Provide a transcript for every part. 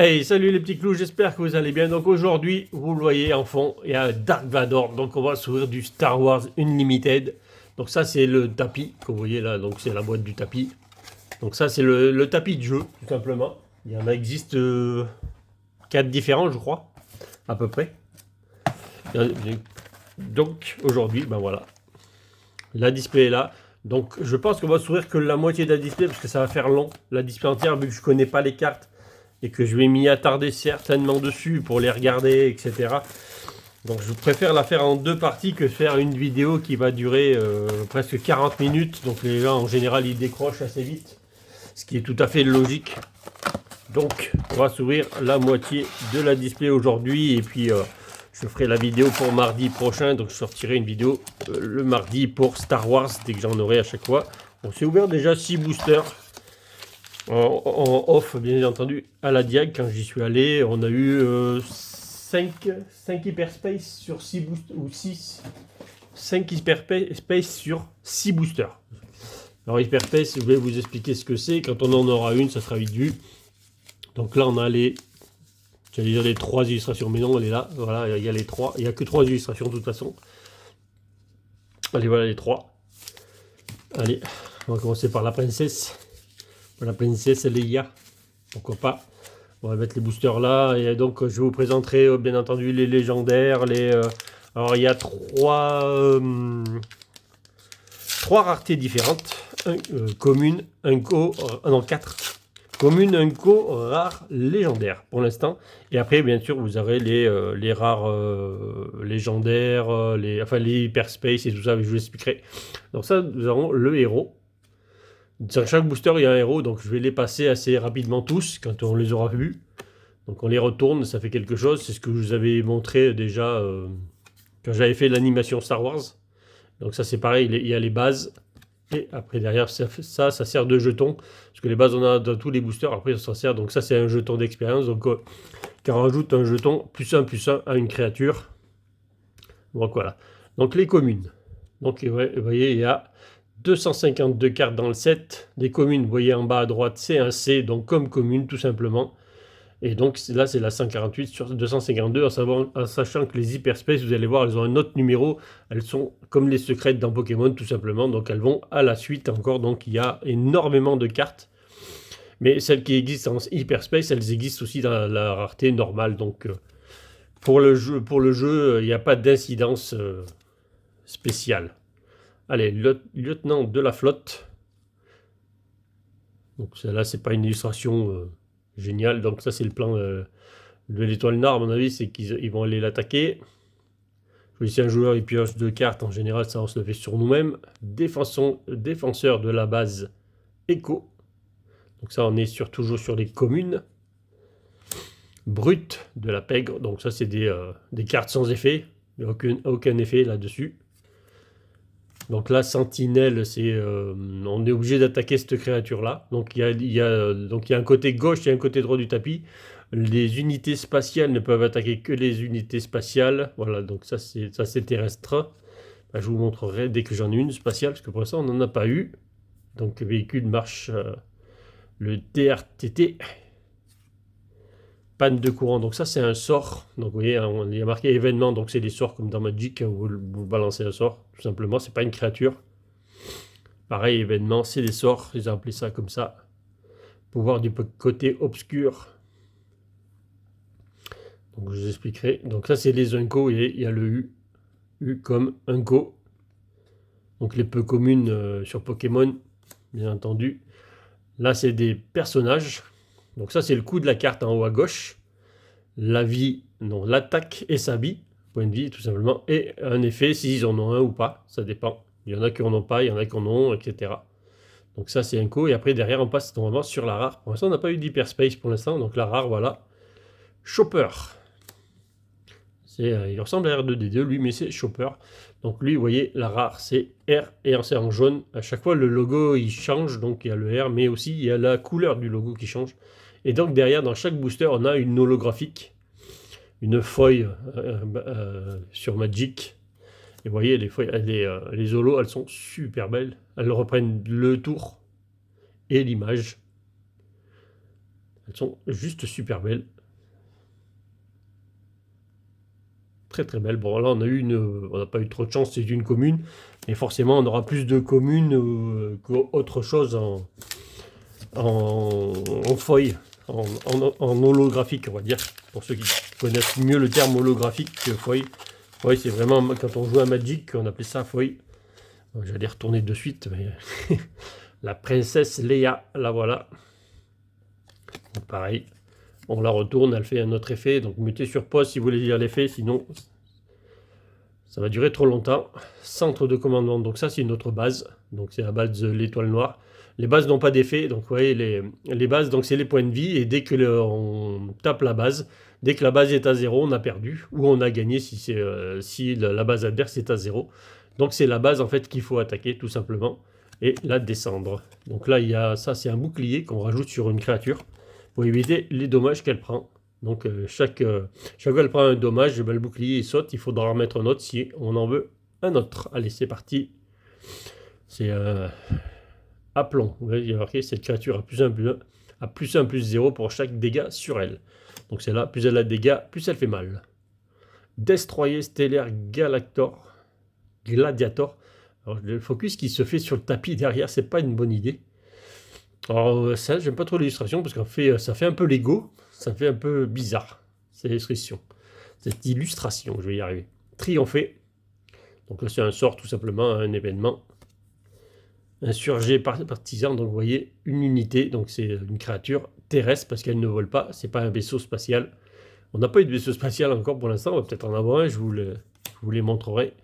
Hey, salut les petits clous, j'espère que vous allez bien. Donc aujourd'hui, vous le voyez en fond, il y a Dark Vador. Donc on va s'ouvrir du Star Wars Unlimited. Donc ça c'est le tapis que vous voyez là, donc c'est la boîte du tapis. Donc ça c'est le tapis de jeu, tout simplement. Il y en existe 4 différents je crois, à peu près. Donc aujourd'hui, ben voilà, la display est là. Donc je pense qu'on va s'ouvrir que la moitié de la display parce que ça va faire long. La display entière vu que je connais pas les cartes et que je vais m'y attarder certainement dessus pour les regarder, etc. Donc je préfère la faire en 2 parties que faire une vidéo qui va durer presque 40 minutes. Donc les gens en général ils décrochent assez vite, ce qui est tout à fait logique. Donc on va s'ouvrir la moitié de la display aujourd'hui et puis je ferai la vidéo pour mardi prochain. Donc je sortirai une vidéo le mardi pour Star Wars dès que j'en aurai à chaque fois. On s'est ouvert déjà 6 boosters. En off, bien entendu, à la Diag, quand j'y suis allé, on a eu 5 hyperspace sur 6 boosters, ou 6, 5 hyperspace sur 6 boosters. Alors hyperspace, je vais vous expliquer ce que c'est, quand on en aura une, ça sera vite vu. Donc là, on a j'allais dire les 3 illustrations, mais non, elle est là, voilà, il y a les 3, il n'y a que 3 illustrations de toute façon. Allez, voilà les 3. Allez, on va commencer par la princesse. La princesse Leia, pourquoi pas. On va mettre les boosters là, et donc je vous présenterai bien entendu les légendaires, alors il y a 3 raretés différentes, commune, unco, non 4, commune, unco, rare, légendaire pour l'instant, et après bien sûr vous aurez les rares légendaires, enfin les hyperspace et tout ça, je vous expliquerai. Donc ça, nous avons le héros. Dans chaque booster, il y a un héros, donc je vais les passer assez rapidement tous quand on les aura vus. Donc on les retourne, ça fait quelque chose. C'est ce que je vous avais montré déjà quand j'avais fait l'animation Star Wars. Donc ça c'est pareil, il y a les bases. Et après derrière, ça sert de jeton. Parce que les bases, on a dans tous les boosters. Après, ça sert. Donc ça, c'est un jeton d'expérience. Donc quand on rajoute un jeton, +1/+1 à une créature. Donc voilà. Donc les communes. Donc vous voyez, il y a 252 cartes dans le set. Les communes, vous voyez en bas à droite, c'est un C, donc comme commune tout simplement. Et donc là, c'est la 148 sur 252, en sachant que les hyperspace, vous allez voir, elles ont un autre numéro. Elles sont comme les secrètes dans Pokémon tout simplement, donc elles vont à la suite encore. Donc il y a énormément de cartes. Mais celles qui existent en hyperspace, elles existent aussi dans la rareté normale. Donc pour le jeu, il n'y a pas d'incidence spéciale. Allez, lieutenant de la flotte. Donc là, c'est pas une illustration géniale. Donc ça, c'est le plan de l'étoile nord, à mon avis, c'est qu'ils vont aller l'attaquer. Si un joueur il pioche 2 cartes, en général, ça on se le fait sur nous-mêmes. Défenseur de la base Echo. Donc ça, on est toujours sur les communes. Brut de la pègre. Donc ça, c'est des cartes sans effet. Il n'y a aucun effet là-dessus. Donc là, sentinelle, on est obligé d'attaquer cette créature-là. Donc il y a un côté gauche et un côté droit du tapis. Les unités spatiales ne peuvent attaquer que les unités spatiales. Voilà, donc ça c'est terrestre. Ben, je vous montrerai dès que j'en ai une spatiale, parce que pour l'instant on n'en a pas eu. Donc véhicule marche le TRTT. Panne de courant, donc ça c'est un sort. Donc vous voyez, il y a marqué événement, donc c'est des sorts comme dans Magic, vous balancez un sort, tout simplement, c'est pas une créature. Pareil, événement, c'est des sorts, ils ont appelé ça comme ça. Pouvoir du côté obscur. Donc je vous expliquerai. Donc ça c'est les Unco, et il y a le U. U comme Unco. Donc les peu communes sur Pokémon, bien entendu. Là c'est des personnages. Donc ça c'est le coup de la carte en haut à gauche. La vie, non, l'attaque et sa vie, point de vie tout simplement, et un effet s'ils en ont un ou pas, ça dépend. Il y en a qui en ont pas, il y en a qui en ont, etc. Donc ça c'est un coup, et après derrière on passe normalement sur la rare. Pour l'instant on n'a pas eu d'hyperspace pour l'instant, donc la rare voilà. Chopper. Il ressemble à R2D2 lui, mais c'est Chopper. Donc lui, vous voyez, la rare c'est R et c'est en jaune. À chaque fois le logo il change, donc il y a le R, mais aussi il y a la couleur du logo qui change. Et donc derrière, dans chaque booster, on a une holographique, une feuille sur Magic. Et vous voyez, les feuilles, les holos, elles sont super belles. Elles reprennent le tour et l'image. Elles sont juste super belles. Très très belles. Bon là on n'a pas eu trop de chance, c'est une commune. Mais forcément on aura plus de communes qu'autre chose en feuille, en holographique, on va dire. Pour ceux qui connaissent mieux le terme holographique que feuille. Oui, c'est vraiment, quand on joue à Magic, on appelait ça feuille. J'allais retourner de suite, mais la princesse Léa, la voilà. Donc pareil, on la retourne, elle fait un autre effet. Donc mettez sur pause si vous voulez lire l'effet, sinon ça va durer trop longtemps. Centre de commandement, donc ça c'est une autre base. Donc c'est la base de l'étoile noire. Les bases n'ont pas d'effet, donc vous voyez les bases, donc c'est les points de vie. Et dès que on tape la base, dès que la base est à 0, on a perdu. Ou on a gagné si la base adverse est à 0. Donc c'est la base en fait qu'il faut attaquer tout simplement. Et la descendre. Donc là il y a ça, c'est un bouclier qu'on rajoute sur une créature pour éviter les dommages qu'elle prend. Donc chaque fois qu'elle prend un dommage, le bouclier il saute, il faudra en remettre un autre si on en veut un autre. Allez, c'est parti. C'est Aplomb. Vous voyez, il y a marqué cette créature a plus 1 plus 0 pour chaque dégât sur elle. Donc c'est là, plus elle a de dégâts, plus elle fait mal. Destroyer Stellaire Gladiator. Alors, le focus qui se fait sur le tapis derrière, c'est pas une bonne idée. Alors ça, j'aime pas trop l'illustration parce ça fait un peu Lego, ça fait un peu bizarre, cette illustration, je vais y arriver. Triompher, donc là c'est un sort tout simplement, un événement. Insurgé partisan, donc vous voyez une unité, donc c'est une créature terrestre parce qu'elle ne vole pas, c'est pas un vaisseau spatial. On n'a pas eu de vaisseau spatial encore pour l'instant, on va peut-être en avoir un, je vous les montrerai.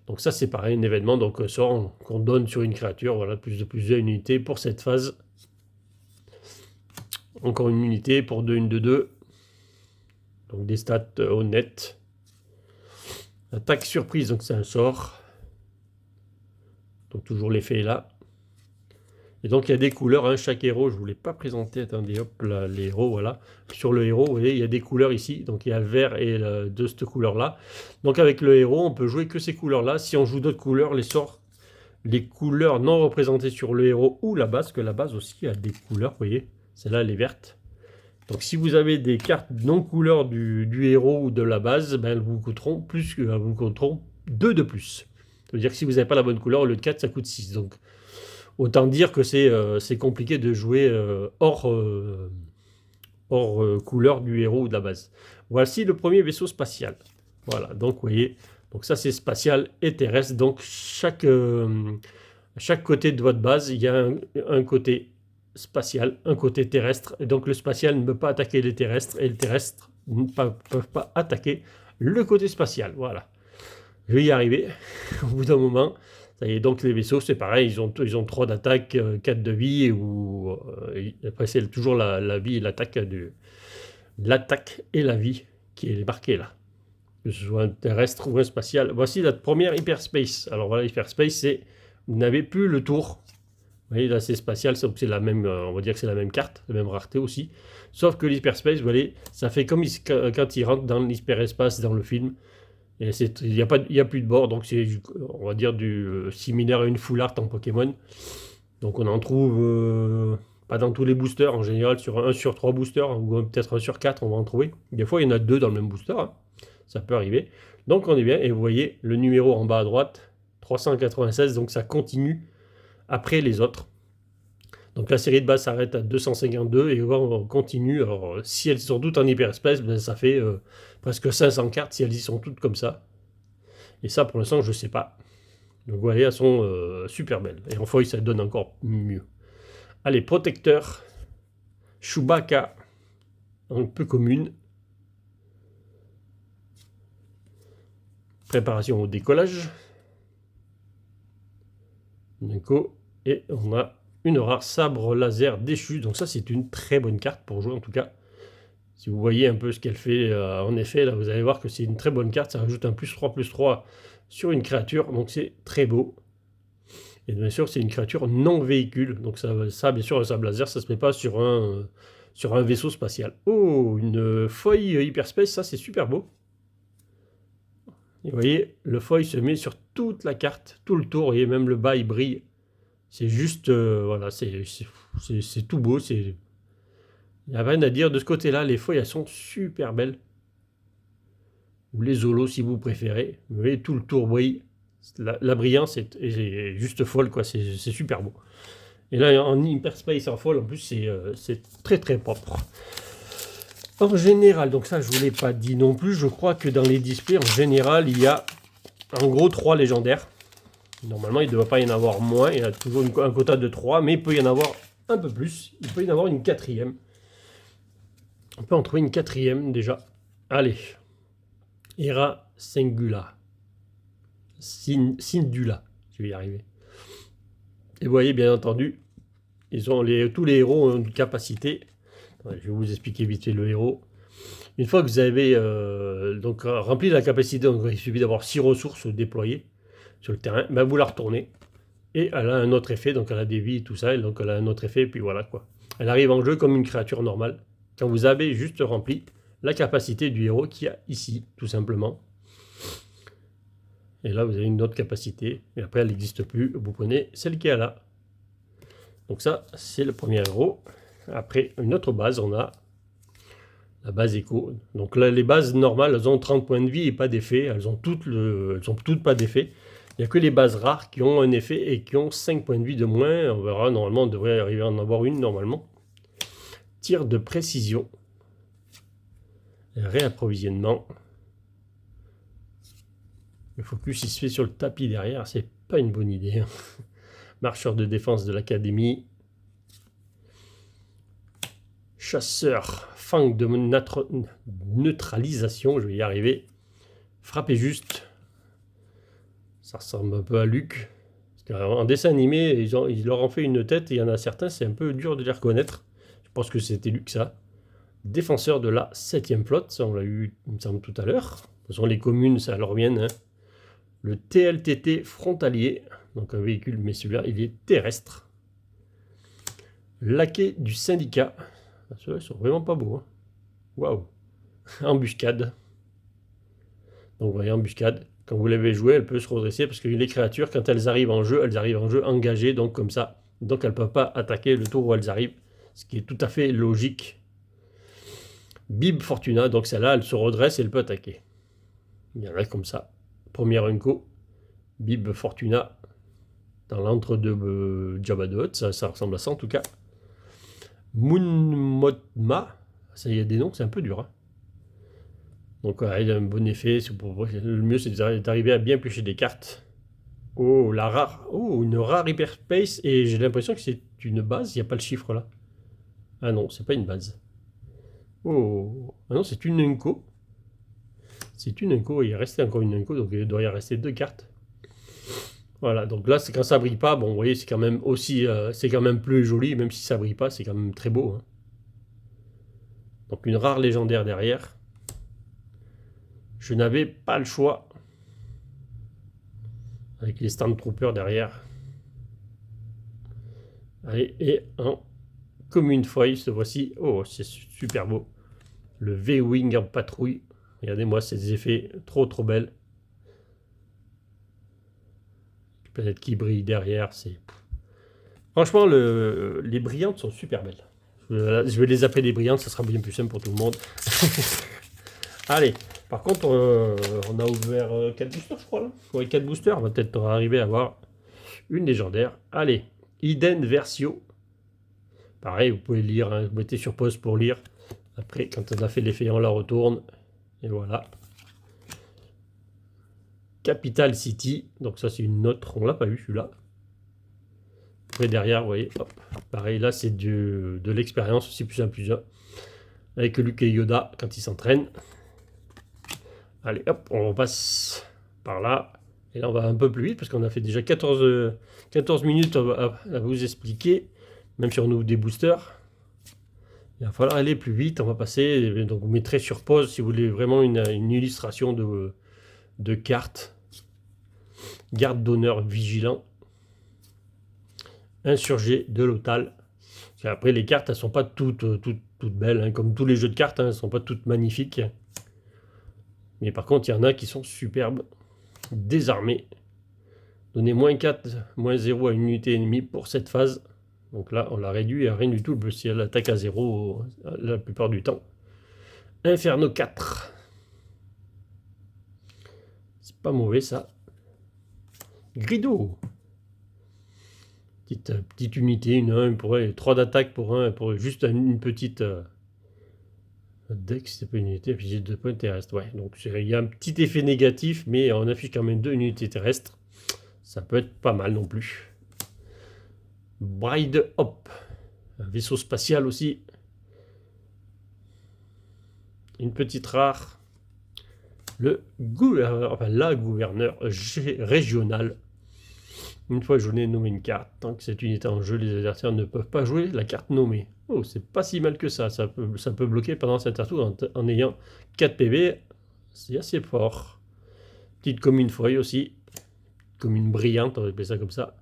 Donc ça c'est pareil, un événement, donc un sort qu'on donne sur une créature, voilà, plus de plusieurs unités pour cette phase. Encore une unité pour 2, une de 2. Donc des stats honnêtes. Attaque surprise, donc c'est un sort. Donc toujours l'effet est là. Et donc il y a des couleurs, hein, chaque héros, je ne vous l'ai pas présenté, attendez, hop là, les héros, voilà. Sur le héros, vous voyez, il y a des couleurs ici, donc il y a le vert et de cette couleur-là. Donc avec le héros, on peut jouer que ces couleurs-là. Si on joue d'autres couleurs, les couleurs non représentées sur le héros ou la base, que la base aussi a des couleurs, vous voyez, celle-là elle est verte. Donc si vous avez des cartes non couleurs du héros ou de la base, ben, elles vous coûteront 2 de plus. Ça veut dire que si vous n'avez pas la bonne couleur, au lieu de 4, ça coûte 6. Donc autant dire que c'est compliqué de jouer hors couleur du héros ou de la base. Voici le premier vaisseau spatial. Voilà, donc vous voyez, donc ça c'est spatial et terrestre. Donc chaque côté de votre base, il y a un côté spatial, un côté terrestre. Et donc le spatial ne peut pas attaquer les terrestres et les terrestres ne peuvent pas attaquer le côté spatial. Voilà. Je vais y arriver au bout d'un moment. Ça y est, donc les vaisseaux, c'est pareil, ils ont 3 d'attaque, 4 de vie, après c'est toujours la vie et l'attaque et la vie qui est marquée là. Que ce soit un terrestre ou un spatial. Voici la première Hyperspace. Alors voilà, Hyperspace, c'est vous n'avez plus le tour. Vous voyez, là c'est spatial, donc c'est la même, on va dire que c'est la même carte, la même rareté aussi. Sauf que l'hyperspace, vous voyez, ça fait comme quand il rentre dans l'hyperespace dans le film. Et il n'y a plus de bord, donc c'est, on va dire, similaire à une full art en Pokémon. Donc on en trouve pas dans tous les boosters, en général sur 1 sur 3 boosters, ou peut-être 1 sur 4, on va en trouver. Des fois il y en a 2 dans le même booster, hein. Ça peut arriver. Donc on est bien, et vous voyez le numéro en bas à droite, 396, donc ça continue après les autres. Donc la série de base s'arrête à 252 et on continue. Alors si elles sont toutes en hyperespace, ben, ça fait presque 500 cartes si elles y sont toutes comme ça. Et ça pour l'instant je ne sais pas. Donc vous voyez, elles sont super belles. Et en feuille ça donne encore mieux. Allez, protecteur. Chewbacca. Un peu commune. Préparation au décollage. D'accord. Et on a une rare sabre laser déchu. Donc ça c'est une très bonne carte pour jouer en tout cas. Si vous voyez un peu ce qu'elle fait en effet, là vous allez voir que c'est une très bonne carte. Ça rajoute un +3/+3 sur une créature. Donc c'est très beau. Et bien sûr c'est une créature non véhicule. Donc ça bien sûr un sabre laser ça se met pas sur un vaisseau spatial. Oh, une feuille hyperspace, ça c'est super beau. Et vous voyez, le feuille se met sur toute la carte, tout le tour, et même le bas il brille. C'est juste, voilà, c'est tout beau, Il n'y a rien à dire. De ce côté-là, les feuilles, elles sont super belles. Ou les holos, si vous préférez. Vous voyez, tout le tour brille. La brillance est juste folle, quoi. C'est super beau. Et là, en Hyperspace en folle, en plus, c'est très très propre. En général, donc ça, je ne vous l'ai pas dit non plus, je crois que dans les displays, en général, il y a en gros 3 légendaires. Normalement, il ne doit pas y en avoir moins, il y a toujours un quota de 3, mais il peut y en avoir un peu plus. Il peut y en avoir une 4e. On peut en trouver une 4e déjà. Allez. Hera Singula. Sindula. Je vais y arriver. Et vous voyez, bien entendu, tous les héros ont une capacité. Je vais vous expliquer vite fait le héros. Une fois que vous avez donc rempli la capacité, donc il suffit d'avoir 6 ressources déployées sur le terrain, ben vous la retournez et elle a un autre effet, donc elle a des vies et tout ça, et donc elle a un autre effet, et puis voilà quoi. Elle arrive en jeu comme une créature normale, quand vous avez juste rempli la capacité du héros qu'il y a ici, tout simplement. Et là vous avez une autre capacité, et après elle n'existe plus, vous prenez celle qui est là. Donc ça, c'est le premier héros. Après, une autre base, on a la base écho. Donc là, les bases normales, elles ont 30 points de vie et pas d'effet. Elles ont toutes pas d'effet. Il n'y a que les bases rares qui ont un effet et qui ont 5 points de vie de moins. On verra, normalement, on devrait arriver à en avoir une, normalement. Tir de précision. Réapprovisionnement. Le focus, il se fait sur le tapis derrière. C'est pas une bonne idée. Marcheur de défense de l'académie. Chasseur, fang de neutralisation, je vais y arriver. Frapper juste. Ça ressemble un peu à Luc. En dessin animé, ils leur ont fait une tête et il y en a certains, c'est un peu dur de les reconnaître. Je pense que c'était Luc ça. Défenseur de la 7e flotte, ça on l'a eu, il me semble, tout à l'heure. De toute façon, les communes, ça leur vient. Hein. Le TLTT frontalier, donc un véhicule, mais celui-là, il est terrestre. Laquais du syndicat. Ceux-là, ils sont vraiment pas beaux. Hein. Waouh. Embuscade. Donc vous voyez, embuscade. Quand vous l'avez joué, elle peut se redresser parce que les créatures, quand elles arrivent en jeu engagées, donc comme ça. Donc elles ne peuvent pas attaquer le tour où elles arrivent. Ce qui est tout à fait logique. Bib Fortuna, donc celle-là, elle se redresse et elle peut attaquer. Il y en a comme ça. Premier Unco. Bib Fortuna. Dans l'entre-deux Jabba the Hutt, ça ressemble à ça en tout cas. Moonmotma, ça y a des noms, c'est un peu dur. Hein. Donc il a un bon effet. Le mieux c'est d'arriver à bien piocher des cartes. Oh, la rare. Oh, une rare Hyperspace. Et j'ai l'impression que c'est une base. Il n'y a pas le chiffre là. Ah non, c'est pas une base. Oh, ah non, c'est une Unco. C'est une Unco. Il restait encore une Unco, donc il doit y rester 2 cartes. Voilà, donc là, c'est quand ça brille pas, bon, vous voyez, c'est quand même aussi, c'est quand même plus joli, même si ça brille pas, c'est quand même très beau. Hein. Donc une rare légendaire derrière. Je n'avais pas le choix. Avec les Stormtroopers derrière. Allez, et en commune foil, cette fois-ci. Oh, c'est super beau. Le V-Wing en patrouille. Regardez-moi ces effets trop belles. Peut-être qui brille derrière, c'est... Franchement, les brillantes sont super belles. Je vais les appeler les brillantes, ça sera bien plus simple pour tout le monde. Allez, par contre, on a ouvert 4 boosters, je crois. Là. Ouais, 4 boosters, on va peut-être arriver à avoir une légendaire. Allez, Iden Versio. Pareil, vous pouvez lire, hein, vous mettez sur pause pour lire. Après, quand on a fait l'effet, on la retourne. Et voilà. Capital City. Donc ça, c'est une autre. On l'a pas eu, celui-là. Après, derrière, vous voyez, hop. Pareil, là, c'est de l'expérience aussi, plus un plus un. Avec Luke et Yoda, quand ils s'entraînent. Allez, hop, on repasse par là. Et là, on va un peu plus vite, parce qu'on a fait déjà 14 minutes à vous expliquer. Même si on ouvre des boosters. Il va falloir aller plus vite. On va passer. Donc, vous mettrez sur pause si vous voulez vraiment une illustration de cartes. Garde d'honneur vigilant. Insurgé de l'Otal. Après, les cartes, elles ne sont pas toutes belles. Hein, comme tous les jeux de cartes, hein, elles ne sont pas toutes magnifiques. Mais par contre, il y en a qui sont superbes. Désarmé. Donnez -4, -0 à une unité ennemie pour cette phase. Donc là, on l'a réduit à rien du tout. Si elle attaque à 0 la plupart du temps. Inferno 4. C'est pas mauvais ça. Grido. Petite unité, une 3 d'attaque pour juste une petite dex, c'est pas une unité affichée de points terrestres. Ouais, donc il y a un petit effet négatif, mais on affiche quand même 2 unités terrestres. Ça peut être pas mal non plus. Bride Hop, un vaisseau spatial aussi. Une petite rare. Le gouverneur, enfin la gouverneure régionale. Une fois j'en ai nommé une carte, tant que cette unité en jeu, les adversaires ne peuvent pas jouer la carte nommée. Oh, c'est pas si mal que ça. Ça peut bloquer pendant cet tour en ayant 4 PV. C'est assez fort. Petite commune feuille aussi. Commune brillante, on va appeler ça comme ça.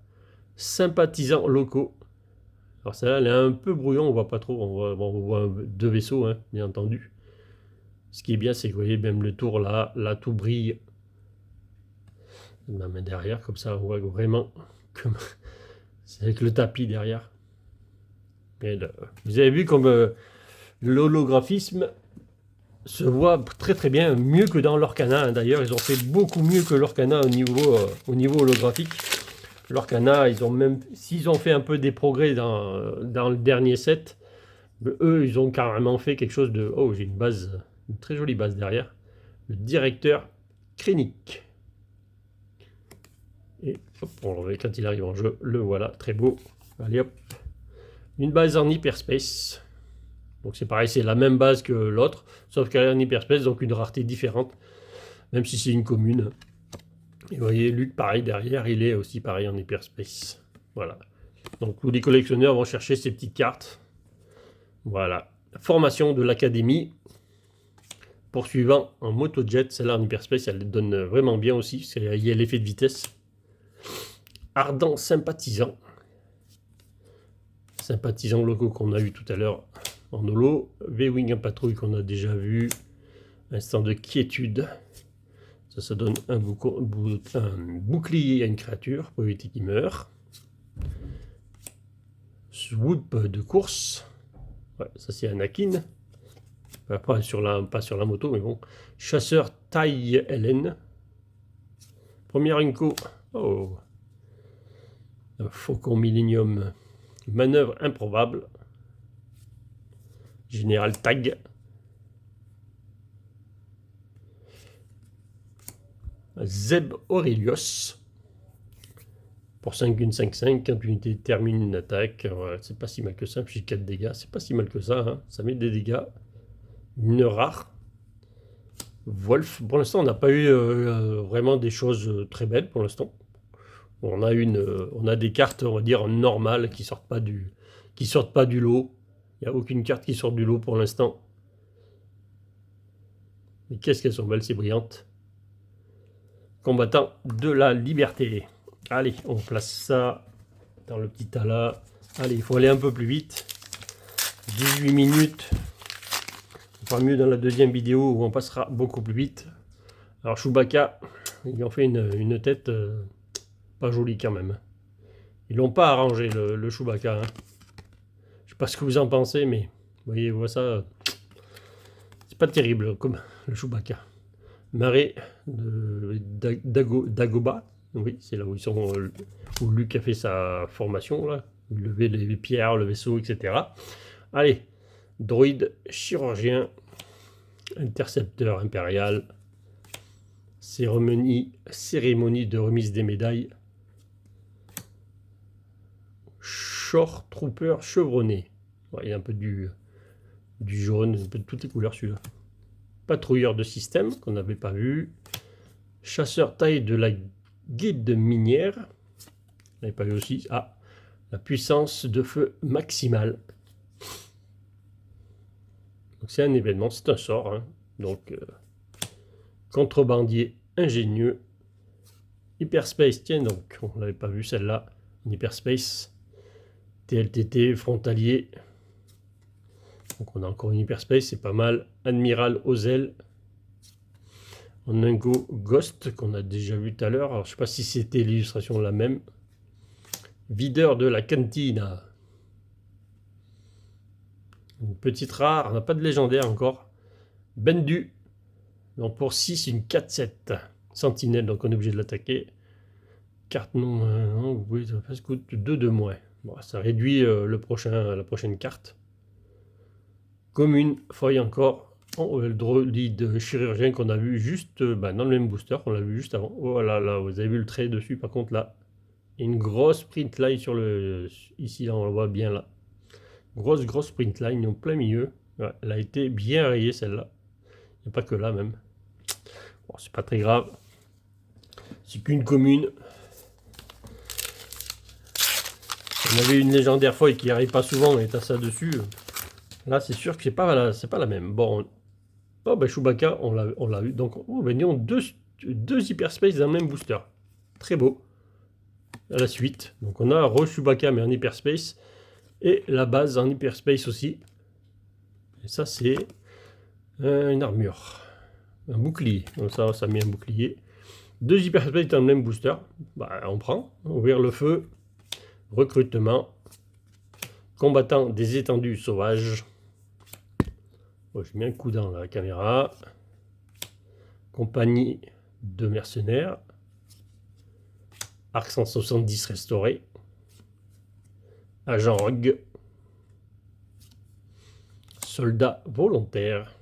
Sympathisants locaux. Alors celle-là, elle est un peu brouillon, on voit pas trop. On voit 2 vaisseaux, hein, bien entendu. Ce qui est bien, c'est que vous voyez, même le tour là, tout brille. Ma main derrière, comme ça, on voit vraiment comme c'est avec le tapis derrière. Et là, vous avez vu comme l'holographisme se voit très très bien, mieux que dans l'Orcana. Hein. D'ailleurs, ils ont fait beaucoup mieux que l'Orcana au niveau holographique. L'Orcana, s'ils ont fait un peu des progrès dans le dernier set, eux, ils ont carrément fait quelque chose de... Oh, j'ai une très jolie base derrière. Le directeur Krennic. Et hop, quand il arrive en jeu, le voilà, très beau. Allez hop. Une base en hyperspace. Donc c'est pareil, c'est la même base que l'autre, sauf qu'elle est en hyperspace, donc une rareté différente, même si c'est une commune. Et vous voyez, Luke, pareil, derrière, il est aussi pareil en hyperspace. Voilà. Donc tous les collectionneurs vont chercher ces petites cartes. Voilà. La formation de l'académie. Poursuivant en motojet, celle-là en hyperspace, elle donne vraiment bien aussi, parce qu'il y a l'effet de vitesse. Ardent sympathisant. Sympathisants locaux qu'on a eu tout à l'heure en holo. V-Wing en patrouille qu'on a déjà vu. Instant de quiétude. Ça donne un bouclier à une créature pour éviter qu'il meure. Swoop de course. Ouais, ça c'est Anakin. Pas sur la moto, mais bon. Chasseur taille Hélène. Première Inco. Oh. Faucon Millennium. Manœuvre improbable. Général Tag. Zeb Aurelios. Pour 5 une 5-5, quand une unité termine une attaque, voilà, c'est pas si mal que ça. J'ai 4 dégâts, c'est pas si mal que ça. Hein. Ça met des dégâts. Une rare. Wolf. Pour l'instant, on n'a pas eu vraiment des choses très belles pour l'instant. On a des cartes, on va dire, normales qui sortent pas du lot. Il n'y a aucune carte qui sort du lot pour l'instant. Mais qu'est-ce qu'elles sont belles, ces brillantes. Combattant de la liberté. Allez, on place ça dans le petit tas là. Allez, il faut aller un peu plus vite. 18 minutes. On fera mieux dans la deuxième vidéo où on passera beaucoup plus vite. Alors Chewbacca, ils ont fait une tête pas jolie quand même. Ils l'ont pas arrangé le Chewbacca. Hein. Je sais pas ce que vous en pensez, mais vous voyez, voilà ça. C'est pas terrible comme le Chewbacca. Marée de Dagobah. Oui, c'est là où ils sont, où Luke a fait sa formation, là. Il levait les pierres, le vaisseau, etc. Allez, droïde chirurgien, intercepteur impérial, cérémonie de remise des médailles, Shore Trooper chevronné. Ouais, il y a un peu du jaune, un peu de toutes les couleurs celui-là. Patrouilleur de système, qu'on n'avait pas vu. Chasseur taille de la guilde minière. On n'avait pas vu aussi. Ah, la puissance de feu maximale. Donc c'est un événement, c'est un sort. Hein. Donc, contrebandier ingénieux. Hyperspace, tiens donc, on n'avait pas vu celle-là. Hyperspace. TLTT, frontalier. Donc on a encore une hyperspace, c'est pas mal. Admiral aux ailes. On a un Ghost qu'on a déjà vu tout à l'heure. Je ne sais pas si c'était l'illustration la même. Videur de la cantina. Une petite rare, on n'a pas de légendaire encore. Bendu. Donc pour 6, une 4-7. Sentinelle, donc on est obligé de l'attaquer. Carte non, oui, ça coûte 2 de moins. Bon, ça réduit la prochaine carte. Commune, feuille encore. Oh, le droïde chirurgien qu'on a vu juste dans le même booster, qu'on l'a vu juste avant. Oh là là, vous avez vu le trait dessus, par contre là. Il y a une grosse print line sur le... Ici, là, on le voit bien là. Grosse print line au plein milieu. Ouais, elle a été bien rayée celle-là. Il n'y a pas que là même. Bon, c'est pas très grave. C'est qu'une commune. On avait une légendaire foille qui arrive pas souvent et t'as ça dessus. Là, c'est sûr que c'est pas la même. Bon, oh, ben Chewbacca, on l'a eu. Donc, oh, ben, disons, deux hyperspace dans le même booster. Très beau. À la suite. Donc, on a Chewbacca, mais en hyperspace. Et la base en hyperspace aussi. Et ça, c'est une armure. Un bouclier. Donc, ça met un bouclier. Deux hyperspace dans le même booster. Bah, on prend. Ouvrir le feu. Recrutement. Combattant des étendues sauvages. Oh, j'ai mis un coup dans la caméra. Compagnie de mercenaires. Arc 170 restauré. Agent Rogue. Soldat volontaire.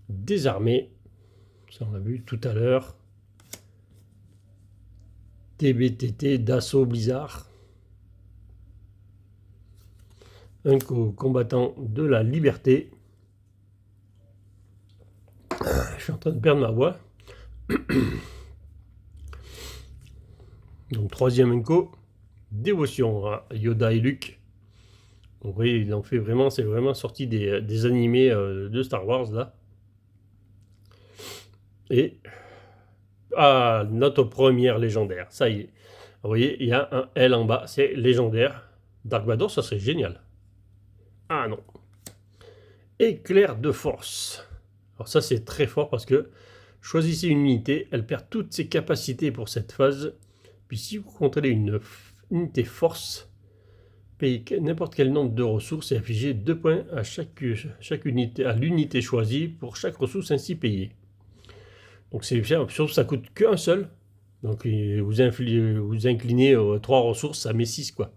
Désarmé. Ça on l'a vu tout à l'heure. TBTT d'assaut blizzard. Un combattant de la liberté. Je suis en train de perdre ma voix. Donc troisième Unco. Dévotion à Yoda et Luke. Donc, vous voyez, il en fait vraiment, c'est vraiment sorti des animés de Star Wars là. Et notre première légendaire, ça y est. Vous voyez, il y a un L en bas, c'est légendaire. Dark Vador, ça serait génial. Ah non. Éclair de force. Alors ça c'est très fort parce que choisissez une unité, elle perd toutes ses capacités pour cette phase. Puis si vous contrôlez une unité force, payez n'importe quel nombre de ressources et affichez 2 points à chaque unité, à l'unité choisie pour chaque ressource ainsi payée. Donc c'est bien, surtout ça coûte qu'un seul. Donc vous inclinez 3 ressources, ça met 6 quoi.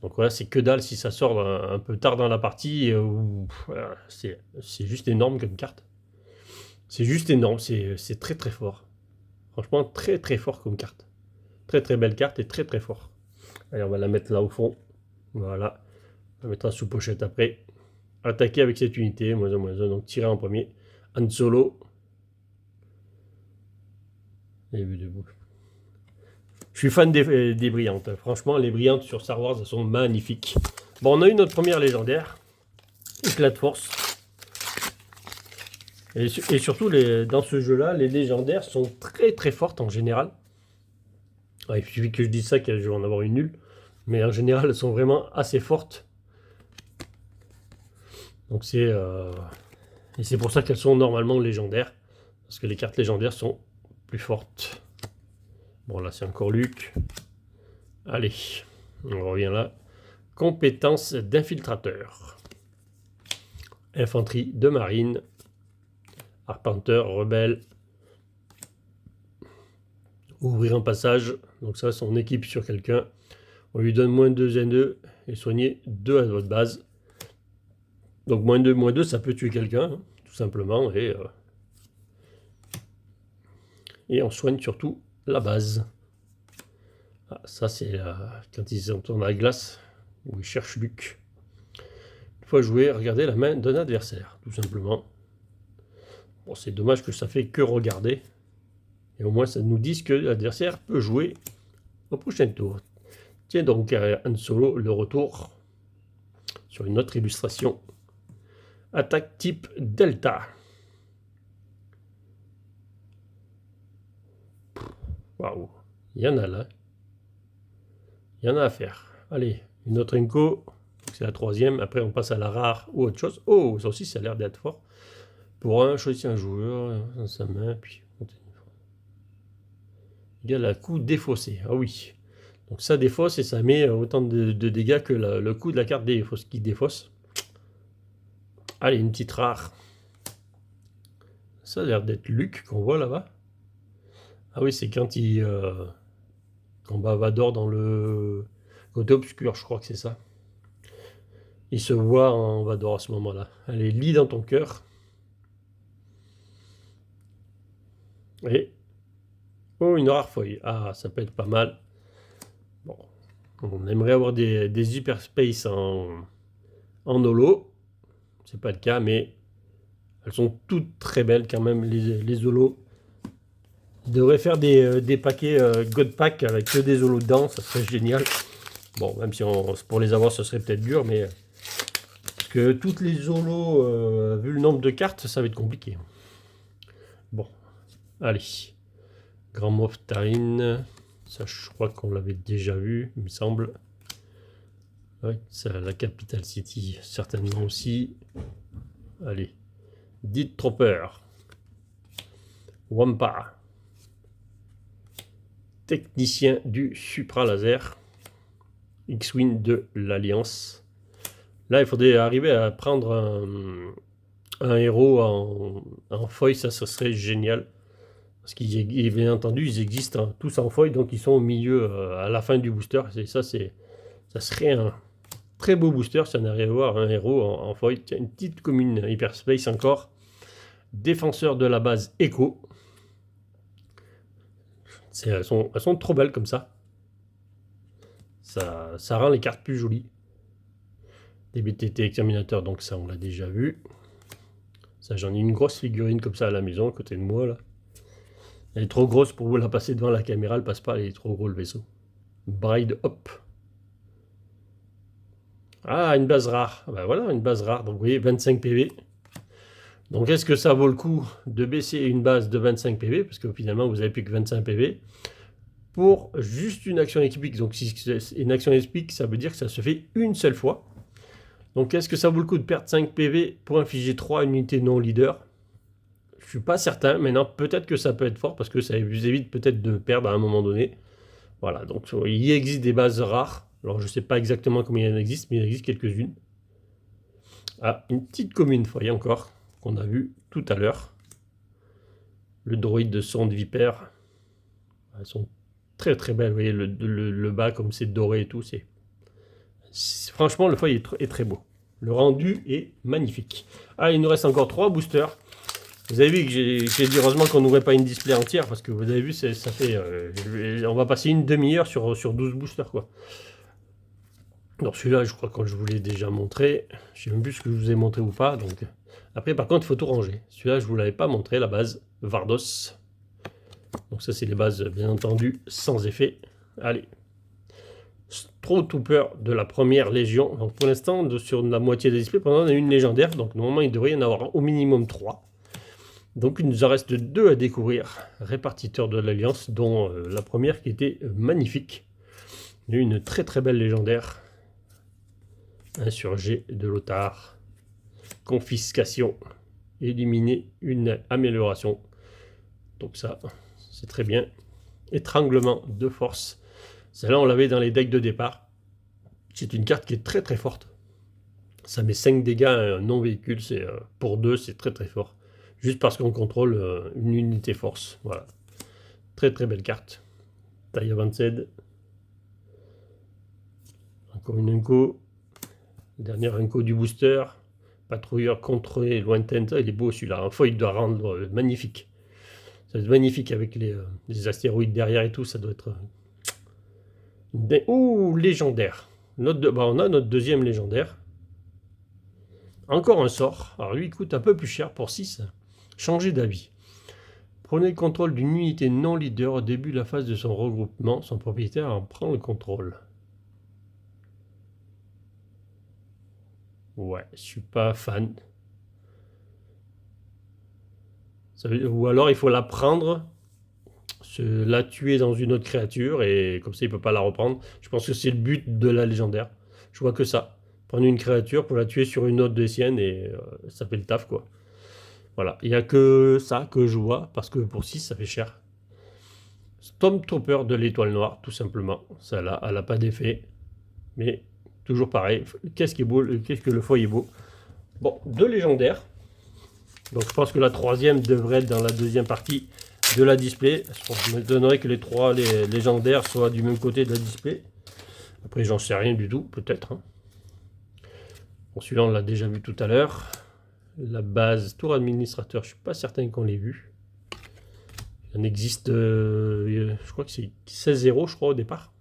Donc voilà, c'est que dalle si ça sort un peu tard dans la partie. C'est juste énorme comme carte. C'est juste énorme, c'est très très fort. Franchement, très très fort comme carte. Très très belle carte et très très fort. Allez, on va la mettre là au fond. Voilà. On la mettra sous pochette après. Attaquer avec cette unité, -1, -1, donc tirer en premier. Han Solo. Et debout. Je suis fan des brillantes. Franchement, les brillantes sur Star Wars, elles sont magnifiques. Bon, on a eu notre première légendaire. Éclat de force. Et surtout, dans ce jeu-là, les légendaires sont très très fortes en général. Il suffit que je dise ça, que je vais en avoir une nulle. Mais en général, elles sont vraiment assez fortes. Donc c'est pour ça qu'elles sont normalement légendaires. Parce que les cartes légendaires sont plus fortes. Bon, là, c'est encore Luke. Allez, on revient là. Compétences d'infiltrateur. Infanterie de marine. Arpenteur, rebelle. Ouvrir un passage. Donc ça, son équipe sur quelqu'un. On lui donne -2 N2 et soigner 2 à votre base. Donc -2, ça peut tuer quelqu'un, hein, tout simplement. Et on soigne surtout la base. Ah, ça, c'est quand ils sont dans la glace, où ils cherchent Luke. Une fois joué, regardez la main d'un adversaire, tout simplement. Bon, c'est dommage que ça fait que regarder. Et au moins, ça nous dit que l'adversaire peut jouer au prochain tour. Tiens donc, Han Solo, le retour sur une autre illustration. Attaque type Delta. Waouh, il y en a là. Il y en a à faire. Allez, une autre Inco. C'est la troisième. Après, on passe à la rare ou autre chose. Oh, ça aussi, ça a l'air d'être fort. Pour un, choisissez un joueur dans sa main. Puis, il y a la coup défaussé. Ah oui. Donc ça défausse et ça met autant de dégâts que le coût de la carte défausse, qui défausse. Allez, une petite rare. Ça a l'air d'être Luc qu'on voit là-bas. Ah oui, c'est quand il combat Vador dans le côté obscur, je crois que c'est ça. Il se voit en Vador à ce moment-là. Allez, lis dans ton cœur. Et oh, une rare feuille. Ah, ça peut être pas mal. Bon, on aimerait avoir des hyperspace en holo. C'est pas le cas, mais elles sont toutes très belles quand même, les holos. Ils devraient faire des paquets God Pack avec que des holos dedans, ça serait génial. Bon, même si pour les avoir, ce serait peut-être dur, mais parce que toutes les holos, vu le nombre de cartes, ça va être compliqué. Bon, allez. Grand Moff Taryn, ça je crois qu'on l'avait déjà vu, il me semble. Oui, c'est la Capital City, certainement aussi. Allez. Death Trooper. Wampa. Technicien du Supra Laser. X-Wing de l'Alliance. Là, il faudrait arriver à prendre un héros en foil, ça serait génial. Parce qu'ils, bien entendu, ils existent tous en foil, donc ils sont au milieu, à la fin du booster. Et ça serait un très beau booster si on arrive à avoir un héros en foil. Tiens, une petite commune Hyperspace encore. Défenseur de la base Echo. Elles sont trop belles comme ça. Ça rend les cartes plus jolies. Des BTT exterminateurs, donc ça on l'a déjà vu. Ça, j'en ai une grosse figurine comme ça à la maison, à côté de moi là. Elle est trop grosse pour vous la passer devant la caméra, elle passe pas, elle est trop gros le vaisseau. Bride Hop. Ah, une base rare. Ben voilà, une base rare. Donc vous voyez, 25 PV. Donc est-ce que ça vaut le coup de baisser une base de 25 PV, parce que finalement vous n'avez plus que 25 PV, pour juste une action épique. Donc si c'est une action épique, ça veut dire que ça se fait une seule fois. Donc est-ce que ça vaut le coup de perdre 5 PV pour infliger 3 unités non leader? Je suis pas certain. Maintenant, peut-être que ça peut être fort, parce que ça vous évite peut-être de perdre à un moment donné. Voilà, donc il existe des bases rares. Alors je ne sais pas exactement combien il en existe, mais il existe quelques-unes. Ah, une petite commune, voyez encore, qu'on a vu tout à l'heure. Le droïde de sonde vipère. Elles sont très très belles, vous voyez le bas comme c'est doré et tout. Franchement, le foyer est très beau. Le rendu est magnifique. Ah, il nous reste encore 3 boosters. Vous avez vu que j'ai dit heureusement qu'on n'ouvrait pas une display entière, parce que vous avez vu, ça fait... on va passer une demi-heure sur 12 boosters, quoi. Alors celui-là, je crois que je vous l'ai déjà montré. Je sais même plus ce que je vous ai montré ou pas. Donc après, par contre, il faut tout ranger. Celui-là, je ne vous l'avais pas montré, la base Vardos. Donc ça, c'est les bases, bien entendu, sans effet. Allez. Trooper de la première légion. Donc pour l'instant, sur la moitié des displays, on a une légendaire. Donc normalement, il devrait y en avoir au minimum 3. Donc il nous en reste 2 à découvrir. Répartiteurs de l'Alliance, dont la première qui était magnifique. Une très très belle légendaire. Insurgé de Lothar. Confiscation. Éliminer une amélioration. Donc ça, c'est très bien. Étranglement de force. Celle-là, on l'avait dans les decks de départ. C'est une carte qui est très très forte. Ça met 5 dégâts à un non-véhicule. Pour 2, c'est très très fort. Juste parce qu'on contrôle une unité force. Voilà. Très très belle carte. Taille avancée. Encore une Unco. Dernière Unco du booster. Patrouilleur contrôlé lointaine. Il est beau celui-là. Enfin, il doit rendre magnifique. Ça doit être magnifique avec les astéroïdes derrière et tout. Ça doit être... Ouh, légendaire. On a notre deuxième légendaire. Encore un sort. Alors lui, il coûte un peu plus cher pour 6. Changer d'avis. Prenez le contrôle d'une unité non leader au début de la phase de son regroupement. Son propriétaire en prend le contrôle. Ouais, je suis pas fan. Ou alors il faut la prendre, la tuer dans une autre créature, et comme ça il peut pas la reprendre. Je pense que c'est le but de la légendaire. Je vois que ça. Prendre une créature pour la tuer sur une autre des siennes, et ça fait le taf, quoi. Voilà, il n'y a que ça que je vois, parce que pour 6 ça fait cher. Stormtrooper de l'étoile noire, tout simplement. Celle-là, elle n'a pas d'effet. Mais toujours pareil. Qu'est-ce qui est beau, qu'est-ce que le foil est beau. Bon, 2 légendaires. Donc je pense que la troisième devrait être dans la deuxième partie de la display. Je m'étonnerais que les 3 légendaires soient du même côté de la display. Après, j'en sais rien du tout, peut-être. Hein. Bon, celui-là, on l'a déjà vu tout à l'heure. La base tour administrateur, je suis pas certain qu'on l'ait vu. Il en existe, je crois que c'est 16-0, je crois, au départ.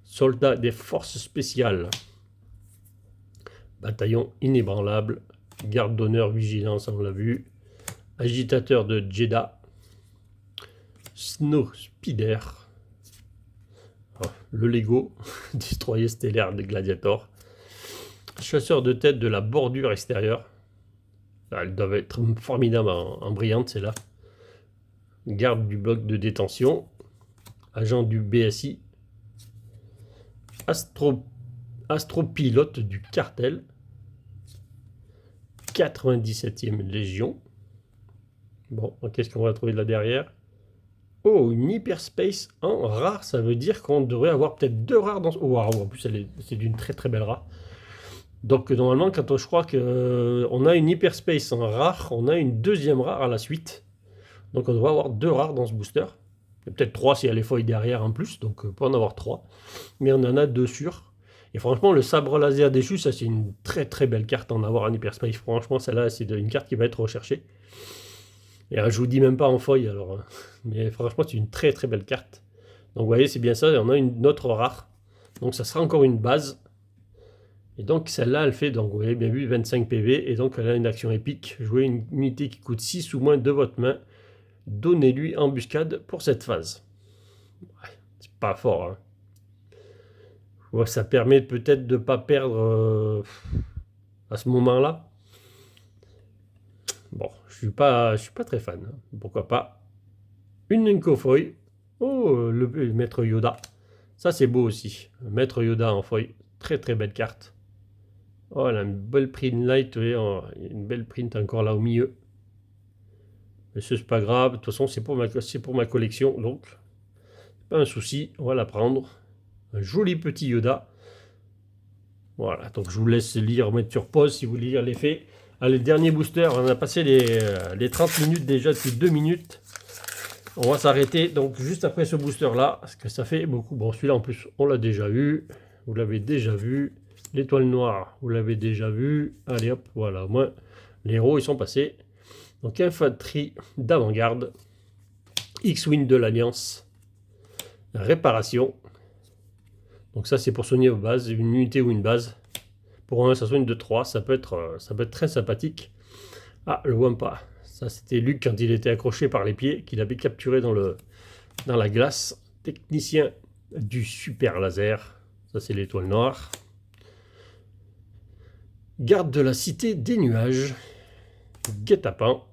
Soldat des forces spéciales. Bataillon inébranlable. Garde d'honneur, vigilance, on l'a vu. Agitateur de Jeddah. Snow Speeder. Oh, le Lego. Destroyer stellaire de Gladiator. Chasseur de tête de la bordure extérieure. Elles doivent être formidables en brillante, c'est là. Garde du bloc de détention. Agent du BSI. Astropilote du cartel. 97e Légion. Bon, qu'est-ce qu'on va trouver là derrière? Oh, une hyperspace en rare, ça veut dire qu'on devrait avoir peut-être 2 rares dans ce... Oh, wow, en plus, c'est d'une très très belle rare. Donc normalement, quand je crois qu'on a une hyperspace en rare, on a une deuxième rare à la suite. Donc on devrait avoir 2 rares dans ce booster. Peut-être 3 s'il y a les foils derrière en plus, donc on peut en avoir 3. Mais on en a 2 sûrs. Et franchement, le sabre laser déchu, ça c'est une très très belle carte à en avoir en hyperspace. Franchement, celle-là, c'est une carte qui va être recherchée. Et je vous dis même pas en foil alors. Mais franchement, c'est une très très belle carte. Donc vous voyez, c'est bien ça. On a une autre rare. Donc ça sera encore une base. Et donc celle-là, elle fait, donc vous avez bien vu, 25 PV. Et donc elle a une action épique. Jouez une unité qui coûte 6 ou moins de votre main. Donnez-lui embuscade pour cette phase. Ouais, c'est pas fort. Hein. Ouais, ça permet peut-être de ne pas perdre à ce moment-là. Bon, je suis pas très fan. Hein. Pourquoi pas. Une Nenko-foil. Oh, le Maître Yoda. Ça, c'est beau aussi. Maître Yoda en foil. Très, très belle carte. Oh, elle a une belle print light. Vous voyez, une belle print encore là au milieu. Mais ce, c'est pas grave. De toute façon, c'est pour ma collection. Donc, pas un souci. On va la prendre. Un joli petit Yoda. Voilà, donc je vous laisse lire, mettre sur pause si vous voulez lire l'effet. Allez, le dernier booster, on a passé les 30 minutes déjà, depuis 2 minutes. On va s'arrêter donc juste après ce booster là, parce que ça fait beaucoup. Bon, celui-là en plus, on l'a déjà eu. Vous l'avez déjà vu. L'étoile noire, vous l'avez déjà vu. Allez hop, voilà, au moins les héros ils sont passés. Donc infanterie d'avant-garde. X-Wing de l'Alliance. Réparation. Donc ça c'est pour soigner vos bases, une unité ou une base. Pour un ça soigne de 3, ça peut être très sympathique. Ah, le Wampa. Ça c'était Luke quand il était accroché par les pieds, qu'il avait capturé dans la glace. Technicien du super laser. Ça c'est l'étoile noire. Garde de la cité des nuages. Guet-apens.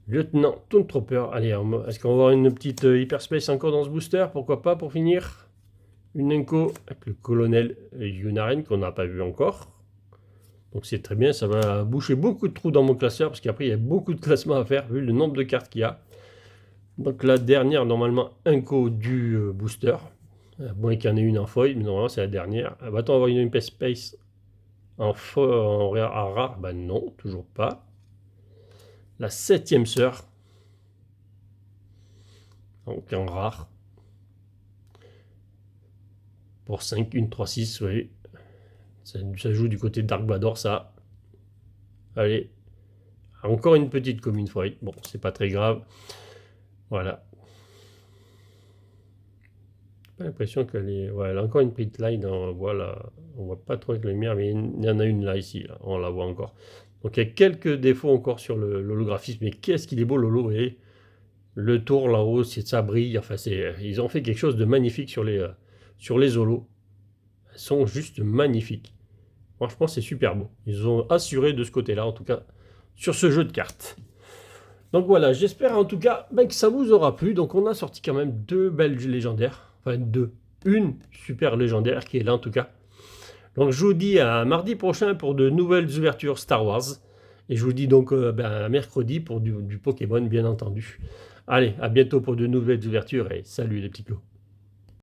Lieutenant Stormtrooper. Allez, est-ce qu'on va avoir une petite hyperspace encore dans ce booster? Pourquoi pas pour finir? Une Nenko avec le colonel Yunaren qu'on n'a pas vu encore. Donc c'est très bien, ça va boucher beaucoup de trous dans mon classeur parce qu'après il y a beaucoup de classements à faire vu le nombre de cartes qu'il y a. Donc la dernière, normalement, Nenko du booster. Bon, qu'il y en ait une en foil, mais normalement c'est la dernière. Va-t-on avoir une hyperspace en rare? Ben non, toujours pas. La 7e sœur. Donc en rare. Pour 5, 1, 3, 6, oui. Ça joue du côté de Dark Vador, ça. Allez. Encore une petite commune foil. Bon, c'est pas très grave. Voilà. J'ai pas l'impression qu'elle est... Ouais, elle a encore une petite line. Voilà. On voit pas trop avec la lumière, mais il y en a une là, ici. Là. On la voit encore. Donc il y a quelques défauts encore sur l'holographisme. Mais qu'est-ce qu'il est beau, l'holo, vous voyez. Le tour là-haut, ça brille. Enfin, ils ont fait quelque chose de magnifique sur les holos. Elles sont juste magnifiques. Franchement, c'est super beau. Ils ont assuré de ce côté-là, en tout cas, sur ce jeu de cartes. Donc voilà, j'espère en tout cas que ça vous aura plu. Donc on a sorti quand même 2 belles légendaires. Enfin, 2. Une super légendaire qui est là en tout cas. Donc je vous dis à mardi prochain pour de nouvelles ouvertures Star Wars. Et je vous dis donc à mercredi pour du Pokémon, bien entendu. Allez, à bientôt pour de nouvelles ouvertures et salut les petits clots.